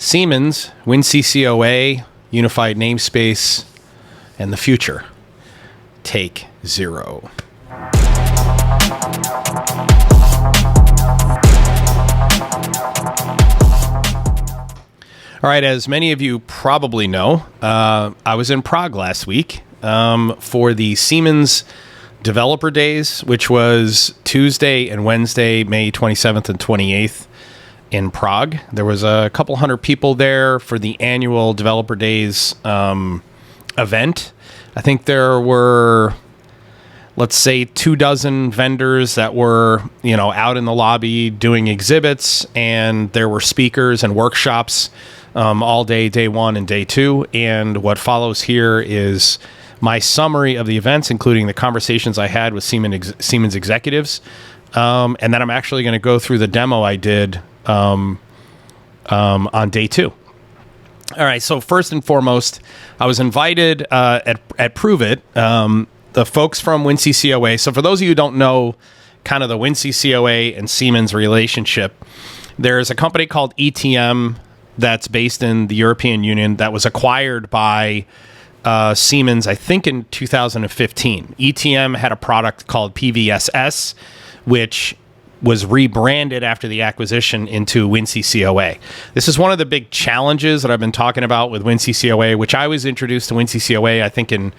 Siemens, WinCCOA, Unified Namespace, and the future. Take 0. All right, as many of you probably know, I was in Prague last week for the Siemens Developer Days, which was Tuesday and Wednesday, May 27th and 28th in Prague. There was a couple hundred people there for the annual Developer Days event. I think there were, let's say, 24 vendors that were, out in the lobby doing exhibits, and there were speakers and workshops all day one and day two. And what follows here is my summary of the events, including the conversations I had with Siemens executives. And then I'm actually going to go through the demo I did on day two. All right. So first and foremost, I was invited at Prove It, the folks from WinCCOA. So for those of you who don't know kind of the WinCCOA and Siemens relationship, there's a company called ETM that's based in the European Union that was acquired by Siemens, I think, in 2015. ETM had a product called PVSS, which was rebranded after the acquisition into WinCCOA. This is one of the big challenges that I've been talking about with WinCCOA, which I was introduced to WinCCOA, I think, in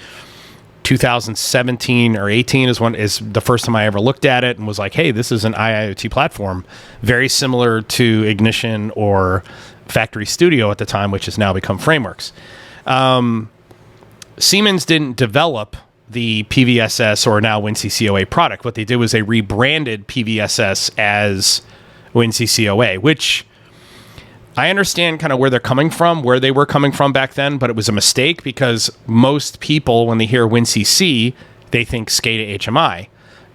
2017 or 18 is the first time I ever looked at it and was like, hey, this is an IIoT platform, very similar to Ignition or Factory Studio at the time, which has now become Frameworks. Siemens didn't develop the PVSS or now WinCCOA product. What they did was they rebranded PVSS as WinCCOA, which I understand kind of where they're coming from, where they were coming from back then, but it was a mistake because most people, when they hear WinCC, they think SCADA HMI.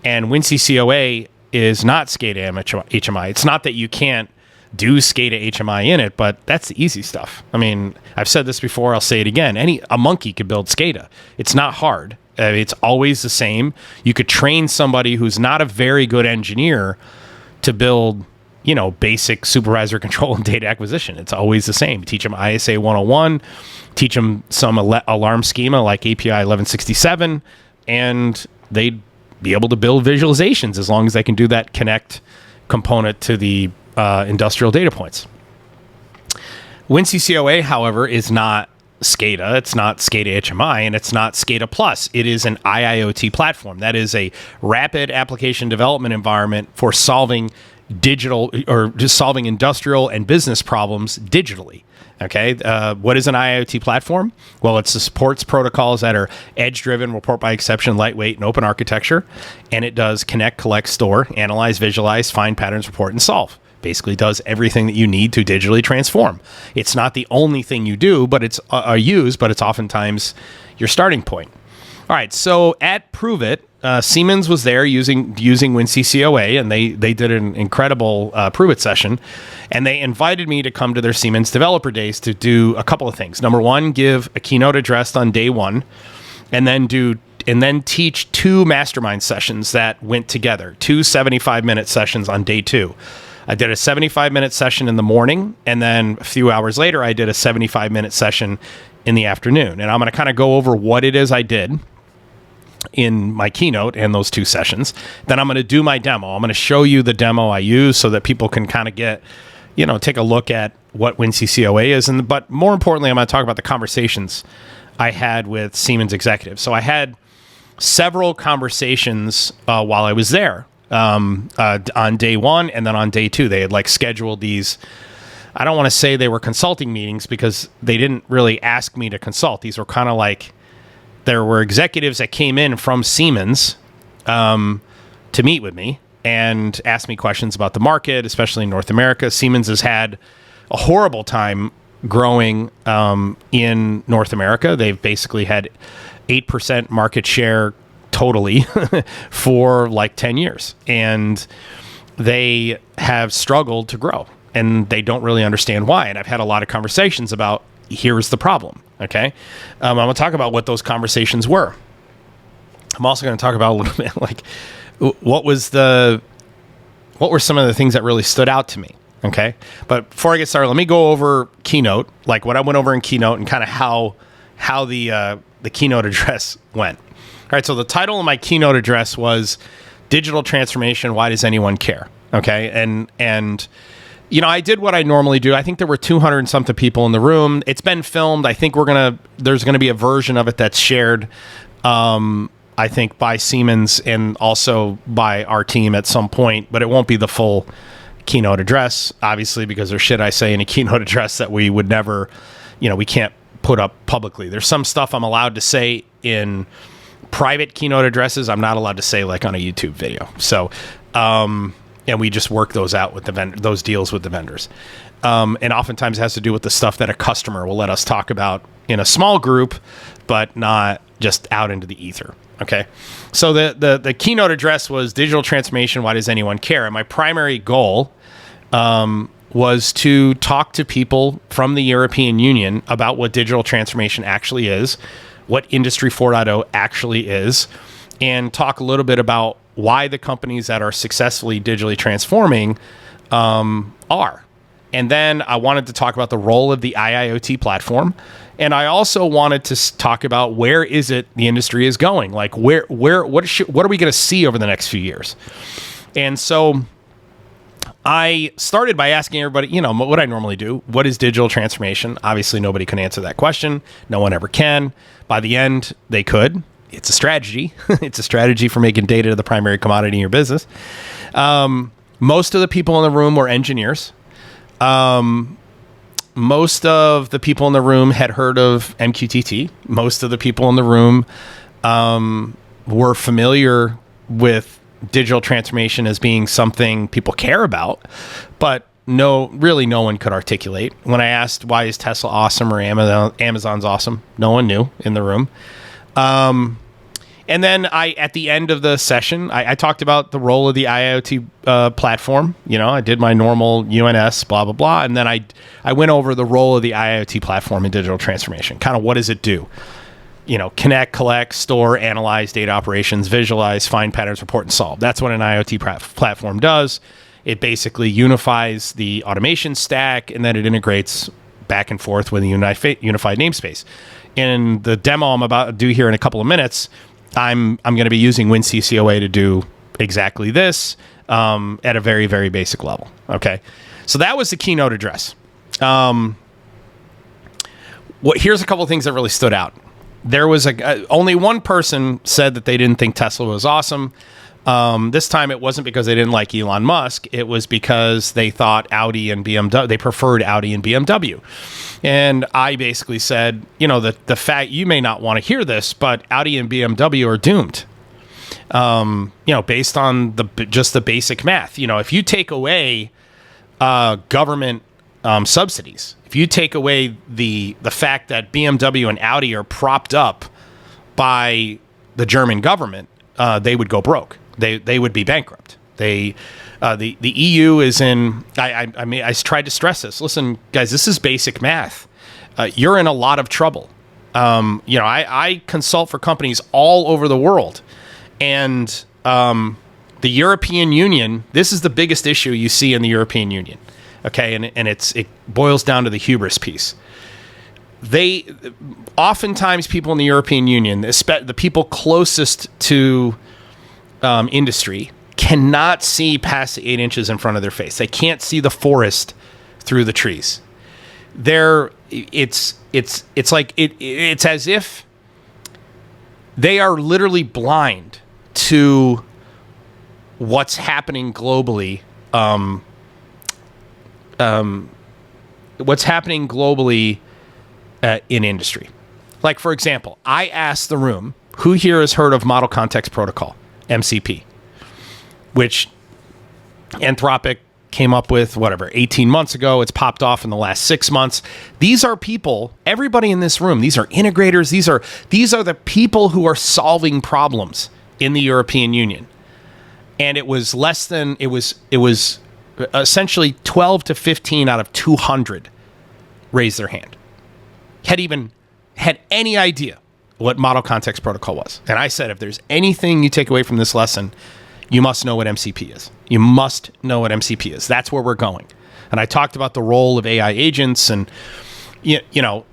And WinCCOA is not SCADA HMI. It's not that you can't do SCADA HMI in it, but that's the easy stuff. I mean, I've said this before, I'll say it again. A monkey could build SCADA. It's not hard. It's always the same. You could train somebody who's not a very good engineer to build, basic supervisor control and data acquisition. It's always the same. Teach them ISA 101, teach them some alarm schema like API 1167, and they'd be able to build visualizations as long as they can do that connect component to the industrial data points. WinCCOA, however, is not SCADA. It's not SCADA HMI, and it's not SCADA Plus. It is an IIoT platform. That is a rapid application development environment for solving digital or just solving industrial and business problems digitally. Okay. What is an IIoT platform? Well, it supports protocols that are edge-driven, report by exception, lightweight, and open architecture. And it does connect, collect, store, analyze, visualize, find patterns, report, and solve. Basically does everything that you need to digitally transform. It's not the only thing you do, but it's used, but it's oftentimes your starting point. All right, so at Prove It, Siemens was there using WinCCOA, and they did an incredible Prove It session, and they invited me to come to their Siemens Developer Days to do a couple of things. Number one, give a keynote address on day one, and then teach 2 Mastermind sessions that went together, 2 75-minute sessions on day 2. I did a 75-minute session in the morning, and then a few hours later, I did a 75-minute session in the afternoon. And I'm going to kind of go over what it is I did in my keynote and those 2 sessions. Then I'm going to do my demo. I'm going to show you the demo I use so that people can kind of get, take a look at what WinCCOA is. But more importantly, I'm going to talk about the conversations I had with Siemens executives. So I had several conversations while I was there. On day 1 and then on day 2, they had scheduled these. I don't want to say they were consulting meetings because they didn't really ask me to consult. These were kind of there were executives that came in from Siemens to meet with me and ask me questions about the market, especially in North America. Siemens has had a horrible time growing in North America. They've basically had 8% market share totally for 10 years. And they have struggled to grow, and they don't really understand why. And I've had a lot of conversations about, here's the problem. Okay. I'm going to talk about what those conversations were. I'm also going to talk about a little bit what were some of the things that really stood out to me. Okay. But before I get started, let me go over Keynote, like what I went over in Keynote and kind of how the Keynote address went. All right. So the title of my Keynote address was Digital Transformation. Why does anyone care? Okay. And you know, I did what I normally do. I think there were 200 and something people in the room. It's been filmed. I think there's going to be a version of it that's shared, I think, by Siemens and also by our team at some point, but it won't be the full Keynote address, obviously, because there's shit I say in a Keynote address that we would never, you know, we can't put up publicly. There's some stuff I'm allowed to say in private Keynote addresses. I'm not allowed to say like on a YouTube video. So, and we just work those out with those deals with the vendors. And oftentimes it has to do with the stuff that a customer will let us talk about in a small group, but not just out into the ether. Okay. So the Keynote address was digital transformation. Why does anyone care? And my primary goal was to talk to people from the European Union about what digital transformation actually is, what Industry 4.0 actually is, and talk a little bit about why the companies that are successfully digitally transforming are. And then I wanted to talk about the role of the IIoT platform. And I also wanted to talk about where is it the industry is going? Like what are we going to see over the next few years? And so I started by asking everybody, you know, what I normally do. What is digital transformation? Obviously, nobody can answer that question. No one ever can. By the end, they could. It's a strategy. It's a strategy for making data the primary commodity in your business. Most of the people in the room were engineers. Most of the people in the room had heard of MQTT. Most of the people in the room were familiar with digital transformation as being something people care about, but really no one could articulate. When I asked why is Tesla awesome or Amazon's awesome, no one knew in the room. And then at the end of the session, I talked about the role of the IIoT platform. You know, I did my normal UNS, blah, blah, blah. And then I went over the role of the IIoT platform in digital transformation. Kind of what does it do? You know, connect, collect, store, analyze data operations, visualize, find patterns, report, and solve. That's what an IoT platform does. It basically unifies the automation stack, and then it integrates back and forth with a unified namespace. In the demo I'm about to do here in a couple of minutes, I'm going to be using WinCCOA to do exactly this at a very, very basic level. Okay, so that was the Keynote address. Here's a couple of things that really stood out. There was only one person said that they didn't think Tesla was awesome. This time it wasn't because they didn't like Elon Musk. It was because they thought Audi and BMW, they preferred Audi and BMW. And I basically said, you know, the fact, you may not want to hear this, but Audi and BMW are doomed. You know, based on just the basic math. You know, if you take away government subsidies, if you take away the fact that BMW and Audi are propped up by the German government, they would go broke. They would be bankrupt. The EU is in. I mean, I tried to stress this. Listen, guys, this is basic math. You're in a lot of trouble. You know, I consult for companies all over the world, and the European Union. This is the biggest issue you see in the European Union. Okay, and it boils down to the hubris piece. Oftentimes people in the European Union, the people closest to industry, cannot see past the 8 inches in front of their face. They can't see the forest through the trees. It's as if they are literally blind to what's happening globally. What's happening globally in industry. Like, for example, I asked the room, who here has heard of Model Context Protocol, MCP, which Anthropic came up with, 18 months ago. It's popped off in the last 6 months. These are people, everybody in this room, these are integrators. These are the people who are solving problems in the European Union. And it was essentially 12 to 15 out of 200 raised their hand. Had any idea what Model Context Protocol was. And I said, if there's anything you take away from this lesson, you must know what MCP is. You must know what MCP is. That's where we're going. And I talked about the role of AI agents and, you know,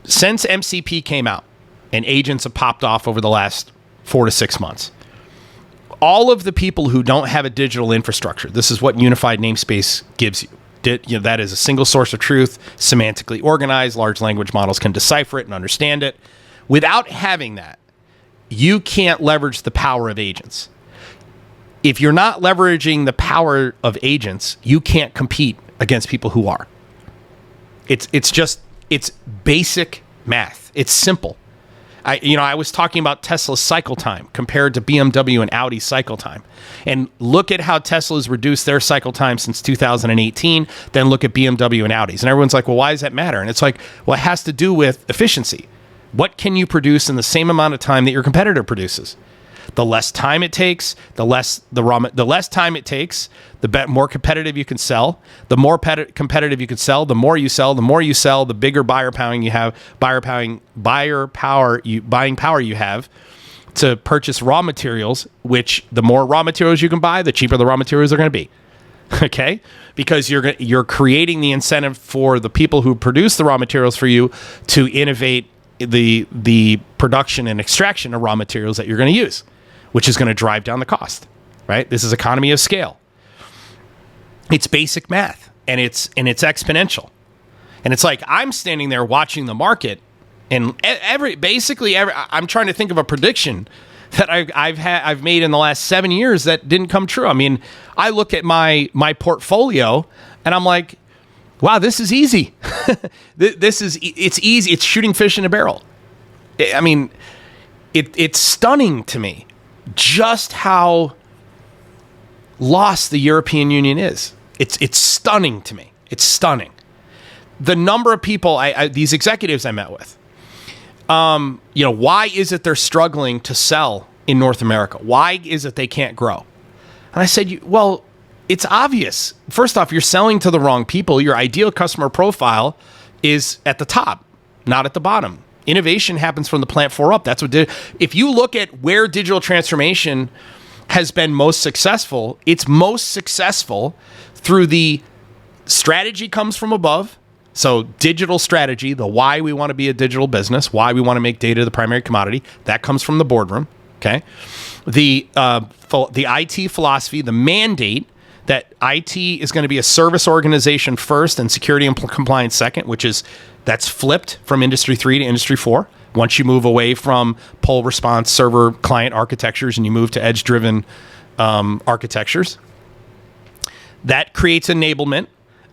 since MCP came out and agents have popped off over the last 4 to 6 months, all of the people who don't have a digital infrastructure, this is what unified namespace gives you. That is a single source of truth, semantically organized, large language models can decipher it and understand it. Without having that, you can't leverage the power of agents. If you're not leveraging the power of agents, you can't compete against people who are. It's basic math. It's simple. I was talking about Tesla's cycle time compared to BMW and Audi cycle time. And look at how Tesla's reduced their cycle time since 2018. Then look at BMW and Audi's. And everyone's like, well, why does that matter? And it's like, well, it has to do with efficiency. What can you produce in the same amount of time that your competitor produces? The less time it takes, the less time it takes, the more competitive you can sell. The more competitive you can sell, the more you sell. The more you sell, the bigger buying power you have to purchase raw materials. Which the more raw materials you can buy, the cheaper the raw materials are going to be. Okay, because you're creating the incentive for the people who produce the raw materials for you to innovate the production and extraction of raw materials that you're going to use, which is going to drive down the cost, right? This is economy of scale. It's basic math, and it's exponential. And it's like I'm standing there watching the market, and I'm trying to think of a prediction that I've made in the last 7 years that didn't come true. I mean, I look at my portfolio, and I'm like, wow, this is easy. It's easy. It's shooting fish in a barrel. I mean, it's stunning to me just how lost the European Union is. It's stunning to me. It's stunning. The number of people, these executives I met with, why is it they're struggling to sell in North America? Why is it they can't grow? And I said, well, it's obvious. First off, you're selling to the wrong people. Your ideal customer profile is at the top, not at the bottom. Innovation happens from the plant floor up. That's what did. If you look at where digital transformation has been most successful, it's most successful through the strategy comes from above. So digital strategy, the why we want to be a digital business, why we want to make data the primary commodity, that comes from the boardroom. Okay, the IT philosophy, the mandate that IT is going to be a service organization first and security and compliance second, that's flipped from Industry 3 to Industry 4. Once you move away from poll response server client architectures and you move to edge-driven architectures, that creates enablement.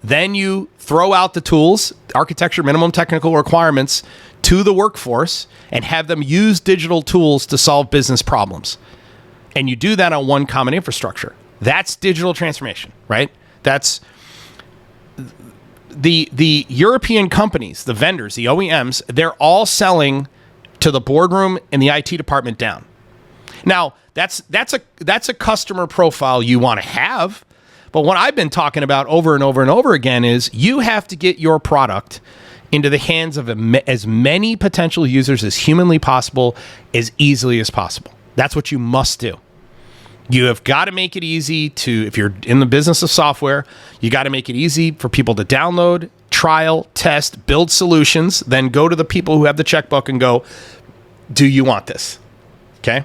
Then you throw out the tools, architecture, minimum technical requirements to the workforce and have them use digital tools to solve business problems. And you do that on one common infrastructure. That's digital transformation, right? That's the European companies, the vendors, the OEMs, they're all selling to the boardroom and the IT department down. Now, that's a customer profile you want to have. But what I've been talking about over and over and over again is you have to get your product into the hands of as many potential users as humanly possible, as easily as possible. That's what you must do. You have got to make it easy if you're in the business of software, you got to make it easy for people to download, trial, test, build solutions, then go to the people who have the checkbook and go, do you want this? Okay.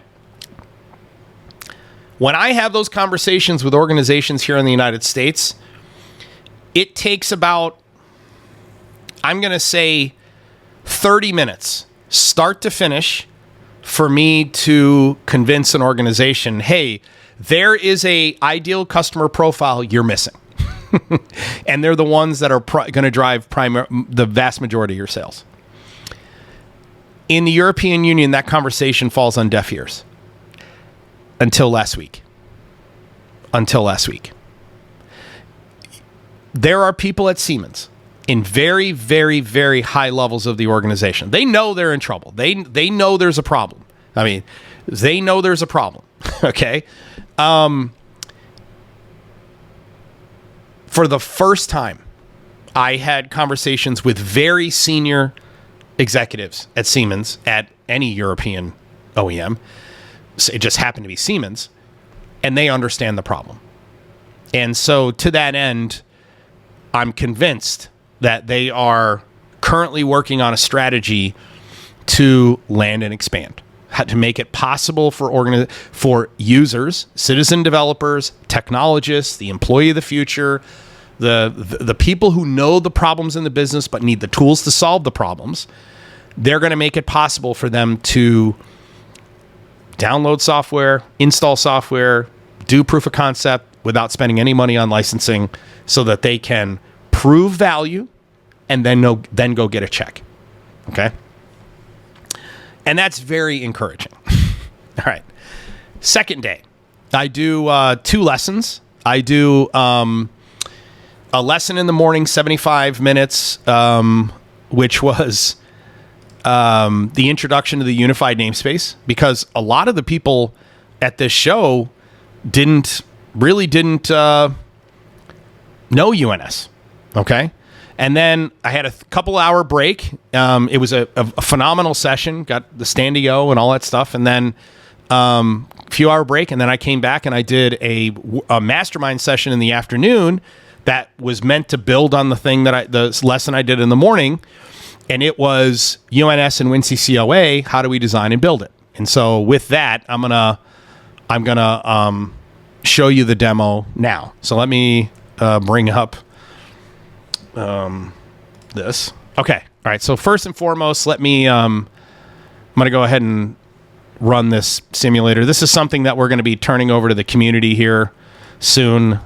When I have those conversations with organizations here in the United States, it takes about, I'm going to say 30 minutes, start to finish, for me to convince an organization, hey, there is a ideal customer profile you're missing. And they're the ones that are going to drive the vast majority of your sales. In the European Union, that conversation falls on deaf ears. Until last week. There are people at Siemens in very, very, very high levels of the organization. They know they're in trouble. They know there's a problem. I mean, they know there's a problem. Okay. For the first time, I had conversations with very senior executives at Siemens, at any European OEM. It just happened to be Siemens, and they understand the problem. And so to that end, I'm convinced that they are currently working on a strategy to land and expand, to make it possible for users, citizen developers, technologists, the employee of the future, the people who know the problems in the business but need the tools to solve the problems. They're going to make it possible for them to download software, install software, do proof of concept without spending any money on licensing, so that they can prove value and then go get a check. Okay? And that's very encouraging. All right. Second day, I do 2 lessons. I do a lesson in the morning, 75 minutes, which was the introduction to the unified namespace, because a lot of the people at this show didn't know UNS. Okay. And then I had a couple hour break. It was a phenomenal session, got the standy O and all that stuff. And then a few hour break. And then I came back and I did a mastermind session in the afternoon that was meant to build on the lesson I did in the morning. And it was UNS and WinCCOA. How do we design and build it? And so with that, I'm gonna show you the demo now. So let me bring up this. Okay. All right. So first and foremost, I'm going to go ahead and run this simulator. This is something that we're going to be turning over to the community here soon,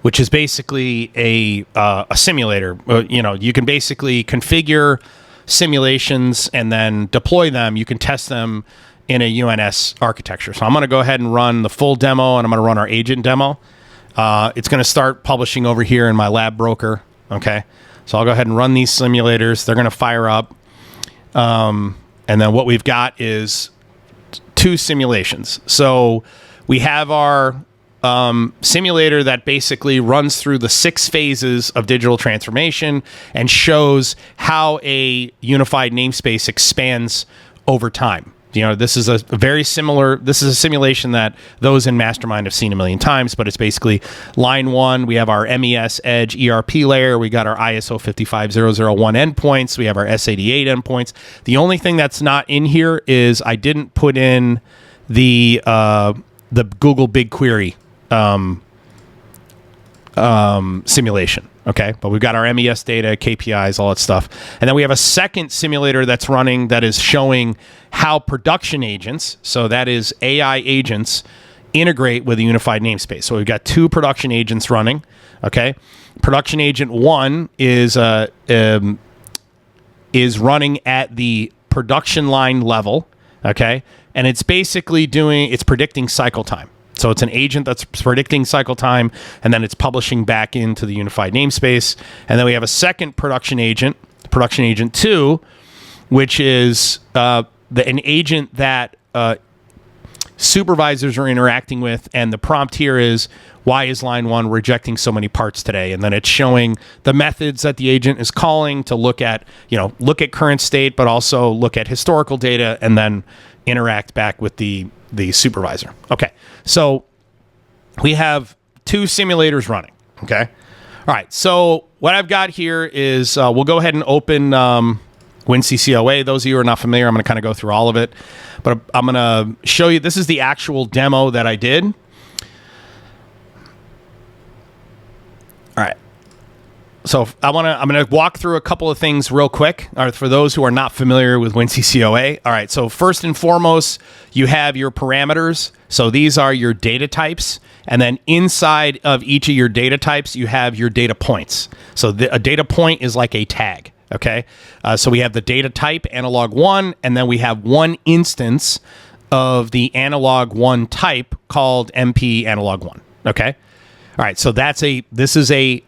which is basically a simulator. You can basically configure simulations and then deploy them. You can test them in a UNS architecture. So I'm going to go ahead and run the full demo, and I'm going to run our agent demo. It's going to start publishing over here in my lab broker. Okay. So I'll go ahead and run these simulators. They're going to fire up. And then what we've got is 2 simulations. So we have our simulator that basically runs through the 6 phases of digital transformation and shows how a unified namespace expands over time. This is a simulation that those in Mastermind have seen a million times, but it's basically line 1. We have our MES Edge ERP layer. We got our ISO 55001 endpoints. We have our S88 endpoints. The only thing that's not in here is I didn't put in the Google BigQuery simulation. Okay, but we've got our MES data, KPIs, all that stuff. And then we have a second simulator that's running that is showing how production agents, so that is AI agents, integrate with a unified namespace. So we've got 2 production agents running. Okay, production agent 1 is running at the production line level. Okay, and it's basically predicting cycle time. So it's an agent that's predicting cycle time, and then it's publishing back into the unified namespace. And then we have a second production agent 2, which is an agent that supervisors are interacting with. And the prompt here is, why is line 1 rejecting so many parts today? And then it's showing the methods that the agent is calling to look at current state, but also look at historical data and then interact back with the supervisor. Okay, so we have 2 simulators running. Okay, all right. So what I've got here is we'll go ahead and open WinCCOA. Those of you who are not familiar, I'm going to kind of go through all of it, but I'm going to show you. This is the actual demo that I did. All right. So I'm going to walk through a couple of things real quick for those who are not familiar with WinCCOA. All right. So first and foremost, you have your parameters. So these are your data types. And then inside of each of your data types, you have your data points. So a data point is like a tag. Okay. So we have the data type analog 1, and then we have one instance of the analog 1 type called MP analog 1. Okay. All right. So this is a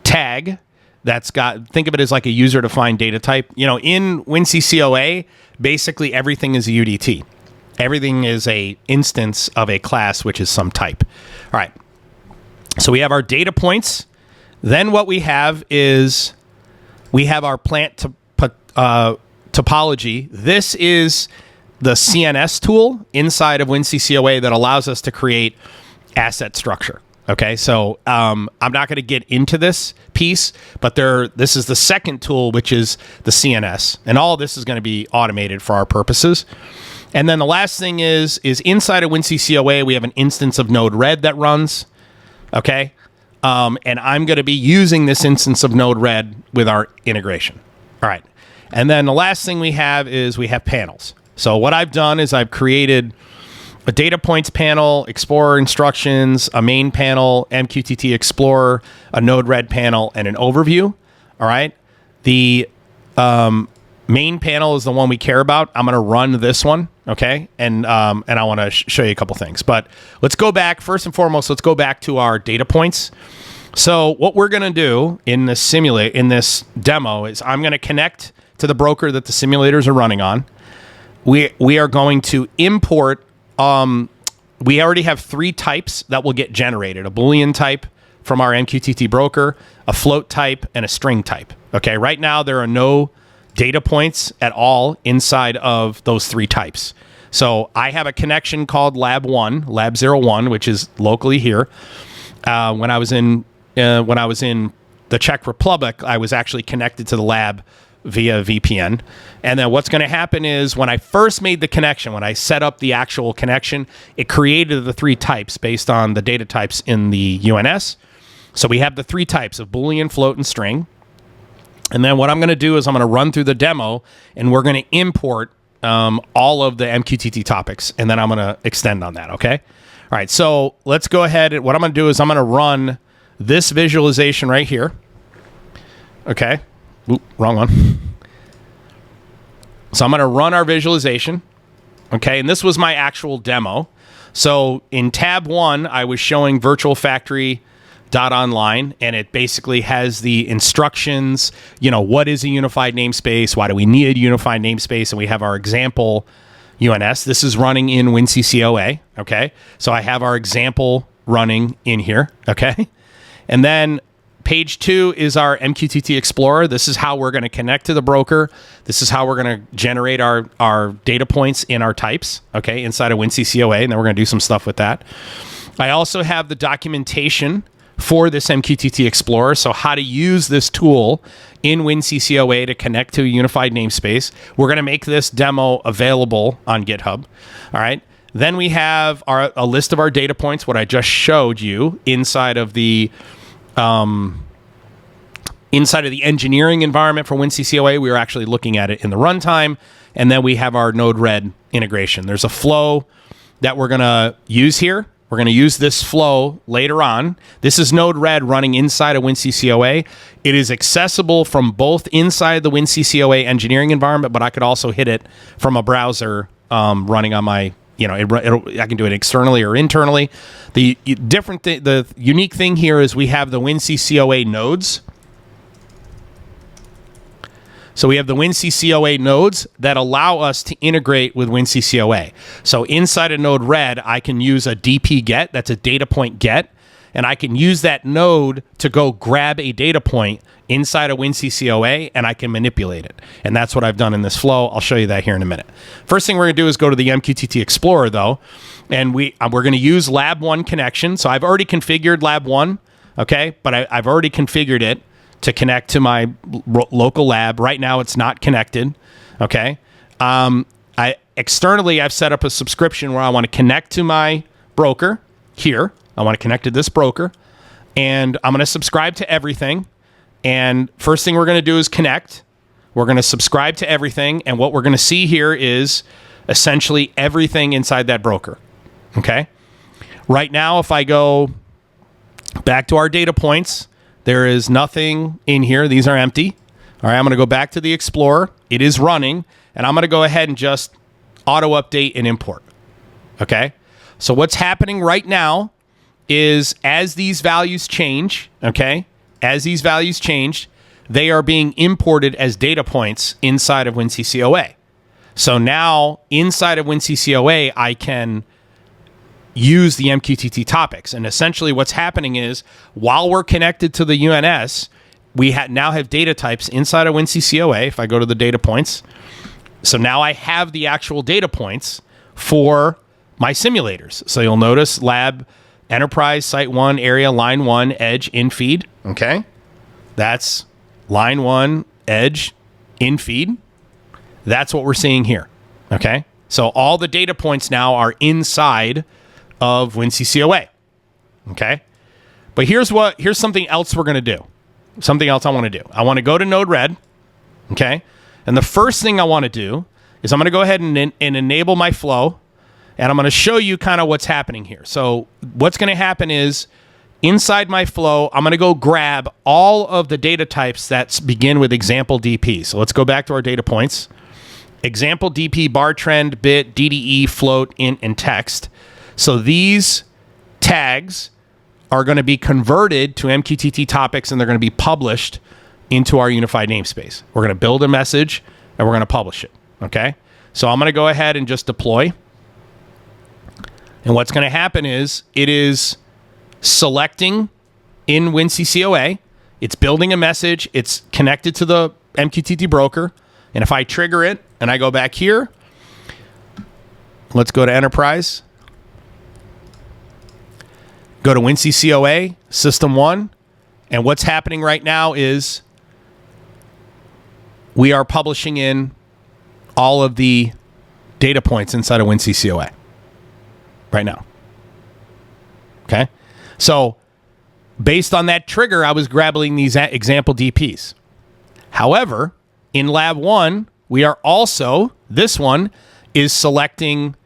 tag that's got, think of it as like a user defined data type. In WinCCOA, basically everything is a UDT. Everything is a instance of a class, which is some type. All right. So we have our data points. Then what we have is we have our plant topology. This is the CNS tool inside of WinCCOA that allows us to create asset structure. Okay, so I'm not going to get into this piece, but this is the second tool, which is the CNS, and all of this is going to be automated for our purposes. And then the last thing is inside of WinCCOA, we have an instance of Node-RED that runs. Okay, and I'm going to be using this instance of Node-RED with our integration. All right, and then the last thing we have panels. So what I've done is I've created a data points panel, Explorer instructions, a main panel, MQTT Explorer, a Node-RED panel, and an overview. All right. The main panel is the one we care about. I'm going to run this one. Okay. And I want to show you a couple things. But let's go back. First and foremost, let's go back to our data points. So what we're going to do in this demo is I'm going to connect to the broker that the simulators are running on. We are going to import. We already have 3 types that will get generated: a Boolean type from our MQTT broker, a float type, and a string type. Okay, right now there are no data points at all inside of those 3 types. So I have a connection called Lab 01, which is locally here. When I was in the Czech Republic, I was actually connected to the lab via VPN. And then what's going to happen is when I first made the connection, when I set up the actual connection, it created the 3 types based on the data types in the UNS. So we have the 3 types of Boolean, float, and string. And then what I'm going to do is I'm going to run through the demo, and we're going to import all of the MQTT topics, and then I'm going to extend on that, okay? All right, so let's go ahead. What I'm going to do is I'm going to run this visualization right here. Okay. Oop, wrong one. So I'm going to run our visualization. Okay, and this was my actual demo. So in tab 1, I was showing virtual factory.online, and it basically has the instructions, what is a unified namespace? Why do we need a unified namespace? And we have our example UNS. This is running in WinCCOA. Okay, so I have our example running in here. Okay, and then page 2 is our MQTT Explorer. This is how we're going to connect to the broker. This is how we're going to generate our data points in our types, okay, inside of WinCCOA, and then we're going to do some stuff with that. I also have the documentation for this MQTT Explorer, so how to use this tool in WinCCOA to connect to a unified namespace. We're going to make this demo available on GitHub, all right? Then we have a list of our data points, what I just showed you, inside of the engineering environment for WinCCOA. We were actually looking at it in the runtime. And then we have our Node-RED integration. There's a flow that we're going to use here. We're going to use this flow later on. This is Node-RED running inside of WinCCOA. It is accessible from both inside the WinCCOA engineering environment, but I could also hit it from a browser running on my, I can do it externally or internally. The unique thing here is we have the WinCCOA nodes. So we have the WinCCOA nodes that allow us to integrate with WinCCOA. So inside of Node-RED, I can use a DP get, that's a data point get, and I can use that node to go grab a data point inside of WinCCOA, and I can manipulate it. And that's what I've done in this flow. I'll show you that here in a minute. First thing we're going to do is go to the MQTT Explorer, though, and we're going to use Lab 1 connection. So I've already configured Lab 1, okay, but I've already configured it to connect to my local lab. Right now, it's not connected, okay? Externally, I've set up a subscription where I want to connect to my broker here. I want to connect to this broker, and I'm going to subscribe to everything. And first thing we're going to do is connect. We're going to subscribe to everything, and what we're going to see here is essentially everything inside that broker, okay? Right now, if I go back to our data points, there is nothing in here. These are empty. All right, I'm going to go back to the Explorer. It is running, and I'm going to go ahead and just auto-update and import, okay? So what's happening right now is as these values change, okay, as these values change, they are being imported as data points inside of WinCCOA. So now inside of WinCCOA, I can use the MQTT topics. And essentially what's happening is while we're connected to the UNS, we now have data types inside of WinCCOA. If I go to the data points, so now I have the actual data points for my simulators. So you'll notice lab enterprise, site 1, area, line 1, edge, in feed. Okay. That's line 1, edge, in feed. That's what we're seeing here. Okay. So all the data points now are inside of WinCCOA. Okay. But here's something else we're going to do. Something else I want to do. I want to go to Node-RED. Okay. And the first thing I want to do is I'm going to go ahead and enable my flow. And I'm going to show you kind of what's happening here. So what's going to happen is inside my flow, I'm going to go grab all of the data types that begin with example DP. So let's go back to our data points. Example DP, bar trend, bit, DDE, float, int, and text. So these tags are going to be converted to MQTT topics, and they're going to be published into our unified namespace. We're going to build a message, and we're going to publish it. Okay? So I'm going to go ahead and just deploy. And what's going to happen is it is selecting in WinCCOA. It's building a message. It's connected to the MQTT broker. And if I trigger it and I go back here, let's go to Enterprise. Go to WinCCOA, System 1. And what's happening right now is we are publishing in all of the data points inside of WinCCOA. Right now. Okay. So based on that trigger, I was grabbing these example DPs. However, in lab 1, we are also, this one is selecting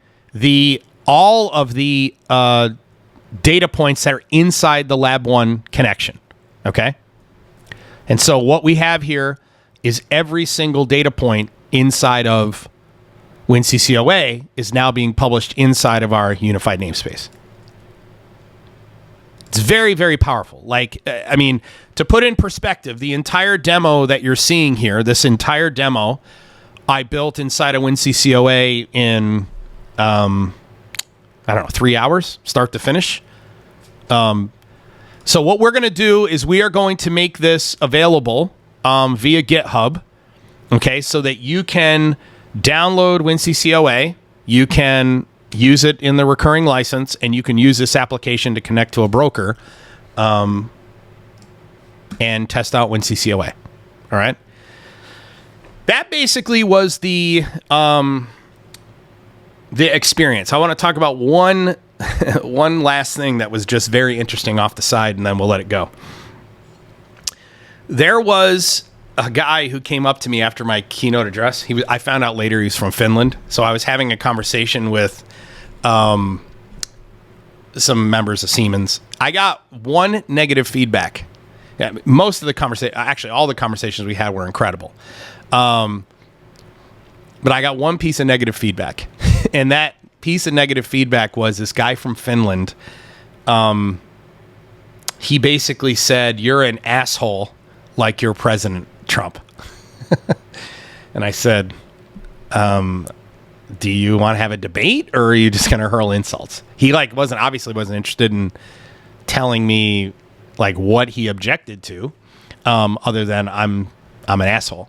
all of the data points that are inside the lab 1 connection. Okay. And so what we have here is every single data point inside of WinCCOA is now being published inside of our unified namespace. It's very, very powerful. Like, I mean, to put in perspective, the entire demo that you're seeing here, this entire demo, I built inside of WinCCOA in, 3 hours, start to finish. So what we're going to do is we are going to make this available via GitHub, okay, so that you can download WinCCOA, you can use it in the recurring license, and you can use this application to connect to a broker and test out WinCCOA. All right. That basically was the experience. I want to talk about one last thing that was just very interesting off the side, and then we'll let it go. There was a guy who came up to me after my keynote address. I found out later he was from Finland. So I was having a conversation with some members of Siemens. I got one negative feedback. Yeah, most of the conversation, actually all the conversations we had were incredible. But I got one piece of negative feedback. And that piece of negative feedback was this guy from Finland. He basically said, "You're an asshole like your President Trump." And I said, do you want to have a debate, or are you just going to hurl insults? He wasn't interested in telling me what he objected to, other than I'm an asshole.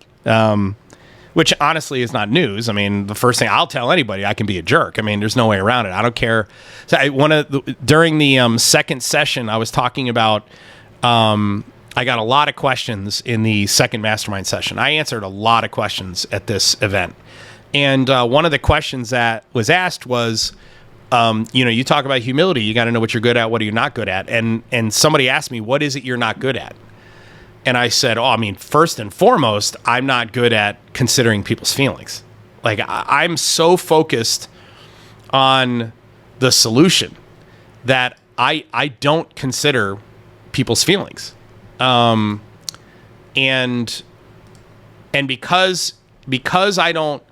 Which honestly is not news. I mean, the first thing I'll tell anybody, I can be a jerk. I mean, there's no way around it. I don't care. So during the second session, I was talking about, I got a lot of questions in the second mastermind session. I answered a lot of questions at this event. And one of the questions that was asked was, you talk about humility. You got to know what you're good at. What are you not good at? And somebody asked me, what is it you're not good at? And I said, first and foremost, I'm not good at considering people's feelings. I'm so focused on the solution that I don't consider people's feelings. And because I don't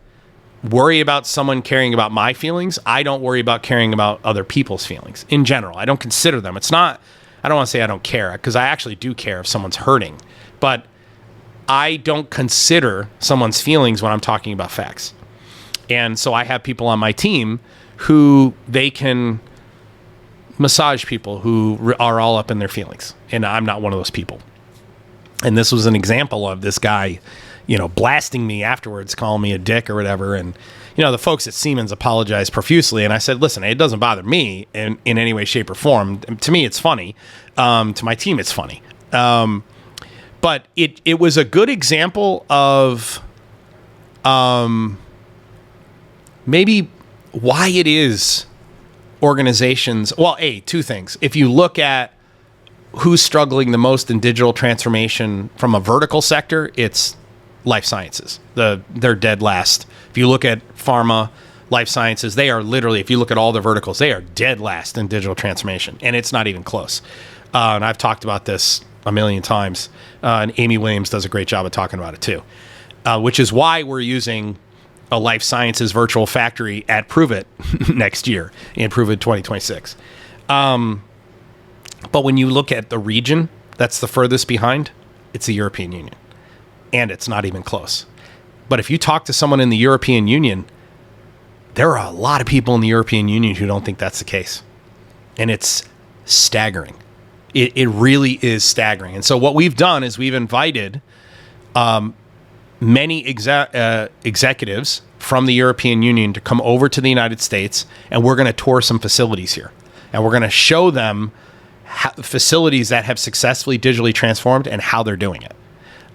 worry about someone caring about my feelings, I don't worry about caring about other people's feelings in general. I don't consider them. I don't want to say I don't care, because I actually do care if someone's hurting, but I don't consider someone's feelings when I'm talking about facts. And so I have people on my team who they can massage people who are all up in their feelings. And I'm not one of those people. And this was an example of this guy, blasting me afterwards, calling me a dick or whatever. And the folks at Siemens apologized profusely, and I said, listen, it doesn't bother me in any way, shape, or form. To me, it's funny. To my team, it's funny. But it was a good example of maybe why it is organizations. Well, two things. If you look at who's struggling the most in digital transformation from a vertical sector, it's life sciences. They're dead last. If you look at pharma, life sciences, they are literally, if you look at all the verticals, they are dead last in digital transformation, and it's not even close. And I've talked about this a million times, and Amy Williams does a great job of talking about it too, which is why we're using a life sciences virtual factory at Prove It next year, in Prove It 2026. But when you look at the region that's the furthest behind, it's the European Union. And it's not even close. But if you talk to someone in the European Union, there are a lot of people in the European Union who don't think that's the case. And it's staggering. It really is staggering. And so what we've done is we've invited many executives from the European Union to come over to the United States, and we're going to tour some facilities here. And we're going to show them facilities that have successfully digitally transformed and how they're doing it.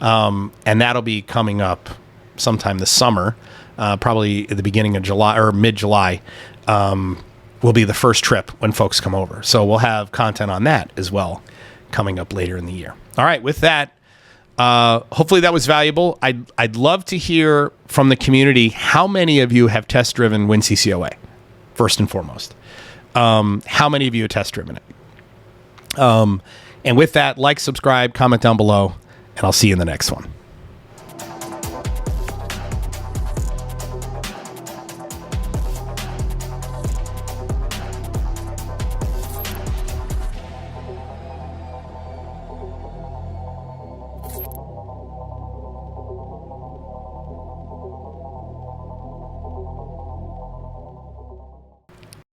And that'll be coming up sometime this summer, probably at the beginning of July or mid-July, will be the first trip when folks come over. So we'll have content on that as well coming up later in the year. All right, with that, hopefully that was valuable. I'd love to hear from the community how many of you have test-driven WinCCOA, first and foremost. How many of you have test-driven it? And with that, like, subscribe, comment down below, and I'll see you in the next one.